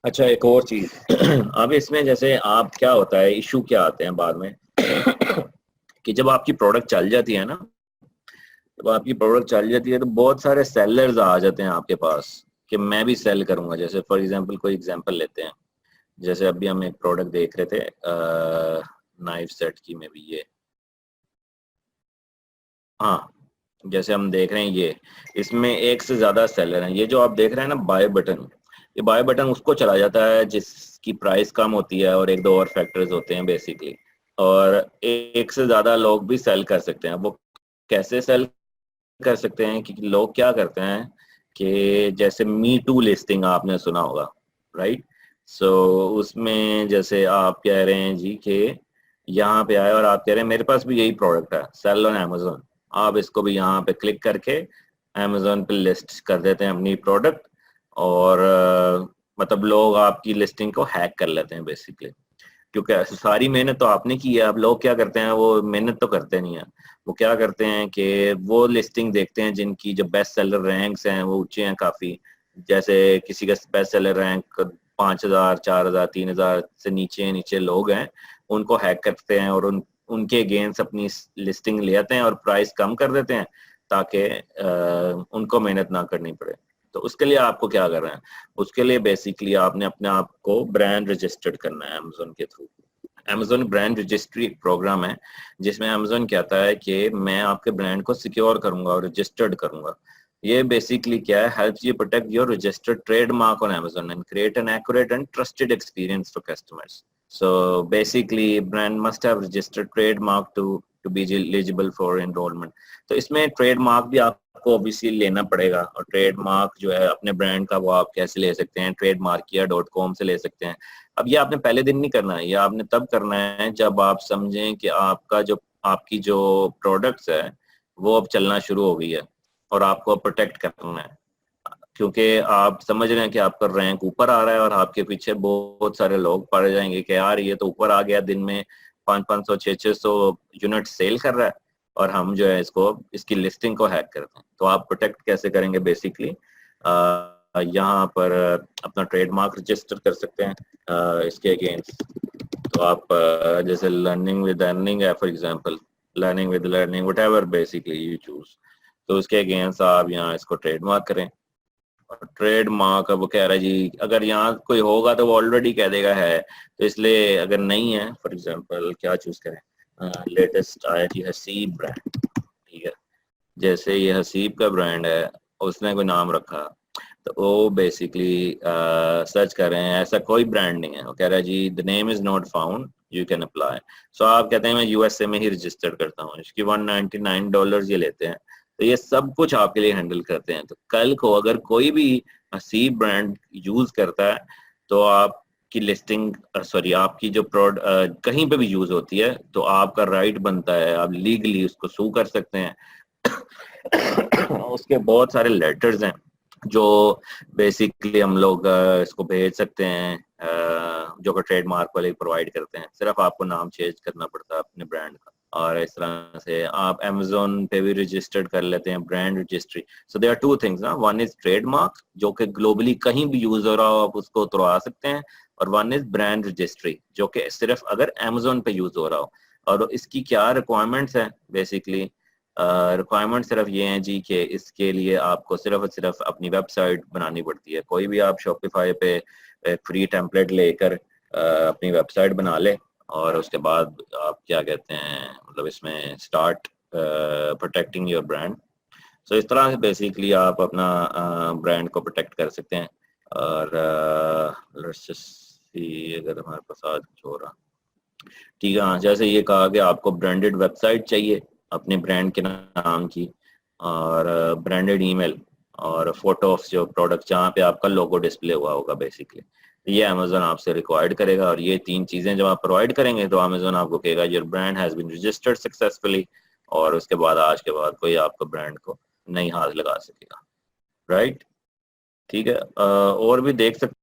अच्छा, एक और चीज अब इसमें जैसे आप क्या होता है, इशू क्या आते हैं बाद में कि जब आपकी प्रोडक्ट चल जाती है ना, जब आपकी प्रोडक्ट चल जाती है तो बहुत सारे सेलर्स आ जाते हैं आपके पास कि मैं भी सेल करूंगा। जैसे फॉर एग्जांपल कोई एग्जांपल लेते हैं, जैसे अभी हम एक प्रोडक्ट देख रहे थे नाइफ सेट की में भी ये, हाँ, जैसे हम देख रहे हैं ये, इसमें एक से ज्यादा सेलर हैं। ये जो आप देख रहे हैं ना बाय बटन, ये बाय बटन उसको चला जाता है जिसकी प्राइस कम होती है और एक दो और फैक्टर्स होते हैं बेसिकली। और एक से ज्यादा लोग भी सेल कर सकते हैं। वो कैसे सेल कर सकते हैं कि लोग क्या करते हैं कि जैसे मी टू लिस्टिंग आपने सुना होगा, राइट? सो उसमें जैसे आप कह रहे हैं जी कि यहाँ पे आए और आप कह रहे हैं मेरे पास भी यही प्रोडक्ट है, सेल ऑन अमेजोन। आप इसको भी यहाँ पे क्लिक करके अमेजोन पे लिस्ट कर देते हैं अपनी प्रोडक्ट। और मतलब लोग आपकी लिस्टिंग को हैक कर लेते हैं बेसिकली, क्योंकि सारी मेहनत तो आपने की है। अब लोग क्या करते हैं, वो मेहनत तो करते नहीं है। वो क्या करते हैं कि वो लिस्टिंग देखते हैं जिनकी जो बेस्ट सेलर रैंक्स हैं वो ऊंचे हैं काफी। जैसे किसी का बेस्ट सेलर रैंक 5,000, 4,000, 3,000 से नीचे नीचे लोग हैं, उनको हैक करते हैं और उनके अगेंस्ट अपनी लिस्टिंग ले आते हैं और प्राइस कम कर देते हैं ताकि उनको मेहनत ना करनी पड़े। तो उसके लिए आपको क्या करना है, उसके लिए बेसिकली आपने अपने आप को ब्रांड रजिस्टर्ड करना है अमेजोन के थ्रू। अमेजोन ब्रांड रजिस्ट्री एक प्रोग्राम है जिसमें अमेजोन कहता है कि मैं आपके ब्रांड को सिक्योर करूंगा और रजिस्टर्ड करूंगा। ये बेसिकली क्या है, helps you protect your registered trademark on Amazon and create an accurate and trusted experience for customers. So basically, brand must have registered trademark to be eligible for enrollment. तो इसमें trademark भी आपको obviously लेना पड़ेगा। और trademark जो है अपने ब्रांड का, वो आप कैसे ले सकते हैं, trademarkia.com से ले सकते हैं। अब ये आपने पहले दिन नहीं करना है, ये आपने तब करना है जब आप समझें कि आपकी जो प्रोडक्ट्स है वो अब चलना शुरू हो गई है और आपको प्रोटेक्ट करना है। क्योंकि आप समझ रहे हैं कि आपका रैंक ऊपर आ रहा है और आपके पीछे बहुत सारे लोग पड़ जाएंगे कि यार ये तो ऊपर आ गया, दिन में 500-500, 600-600 यूनिट सेल कर रहा है और हम जो है इसको, इसकी लिस्टिंग को हैक करते हैं। तो आप प्रोटेक्ट कैसे करेंगे बेसिकली, यहाँ पर अपना ट्रेडमार्क रजिस्टर कर सकते हैं इसके अगेंस्ट। तो आप जैसे लर्निंग विद अर्निंग है for example, learning with learning, whatever basically you choose, तो उसके अगेंस्ट आप यहाँ इसको ट्रेडमार्क करें। ट्रेड मार्क, अब वो कह रहा है जी अगर यहाँ कोई होगा तो वो ऑलरेडी कह देगा है, तो इसलिए अगर नहीं है, फॉर एग्जांपल क्या चूज करें, लेटेस्ट आया जी हसीब ब्रांड, ठीक है। जैसे ये हसीब का ब्रांड है, उसने कोई नाम रखा, तो वो बेसिकली सर्च कर रहे हैं, ऐसा कोई ब्रांड नहीं है। वो कह रहा है जी the name is not found, you can apply. So आप कहते हैं मैं यूएसए में ही रजिस्टर करता हूँ, इसकी $199 ये लेते हैं। तो ये सब कुछ आपके लिए हैंडल करते हैं। तो कल को अगर कोई भी हसीब ब्रांड यूज करता है तो आपकी लिस्टिंग, सॉरी आपकी जो प्रोडक्ट कहीं पे भी यूज होती है तो आपका राइट बनता है, आप लीगली उसको सू कर सकते हैं। उसके बहुत सारे लेटर्स हैं जो बेसिकली हम लोग इसको भेज सकते हैं, जो कि ट्रेडमार्क वाले प्रोवाइड करते हैं। सिर्फ आपको नाम चेंज करना पड़ता है अपने ब्रांड का, और इस तरह से आप अमेजोन पे भी रजिस्टर्ड कर लेते हैं brand registry. So there are two things ना, वन इज ट्रेडमार्क जो कि ग्लोबली कहीं भी यूज हो रहा हो आप उसको उतरवा सकते हैं, और वन इज ब्रांड रजिस्ट्री जो कि सिर्फ अगर अमेजोन पे यूज हो रहा हो। और इसकी क्या रिक्वायरमेंट्स हैं बेसिकली, रिक्वायरमेंट सिर्फ ये हैं जी कि इसके लिए आपको सिर्फ और सिर्फ अपनी वेबसाइट बनानी पड़ती है। कोई भी आप शॉपिफाई पे फ्री टेम्पलेट लेकर अपनी वेबसाइट बना ले, और उसके बाद आप क्या कहते हैं, मतलब इसमें स्टार्ट प्रोटेक्टिंग योर ब्रांड। सो इस तरह से बेसिकली आप अपना ब्रांड को प्रोटेक्ट कर सकते हैं। और लेट्स जस्ट सी अगर हमारे पास आज कुछ हो रहा, ठीक है। हाँ, जैसे ये कहा कि आपको ब्रांडेड वेबसाइट चाहिए अपने ब्रांड के नाम की, और ब्रांडेड ईमेल, और फोटो ऑफ जो प्रोडक्ट जहाँ पे आपका लोगो डिस्प्ले हुआ होगा बेसिकली, ये अमेजोन आपसे रिक्वायर्ड करेगा। और ये तीन चीजें जब आप प्रोवाइड करेंगे तो अमेजोन आपको कहेगा your brand has been registered successfully, और उसके बाद आज के बाद कोई आपको ब्रांड को नहीं हाथ लगा सकेगा, राइट? ठीक है। और भी देख सकते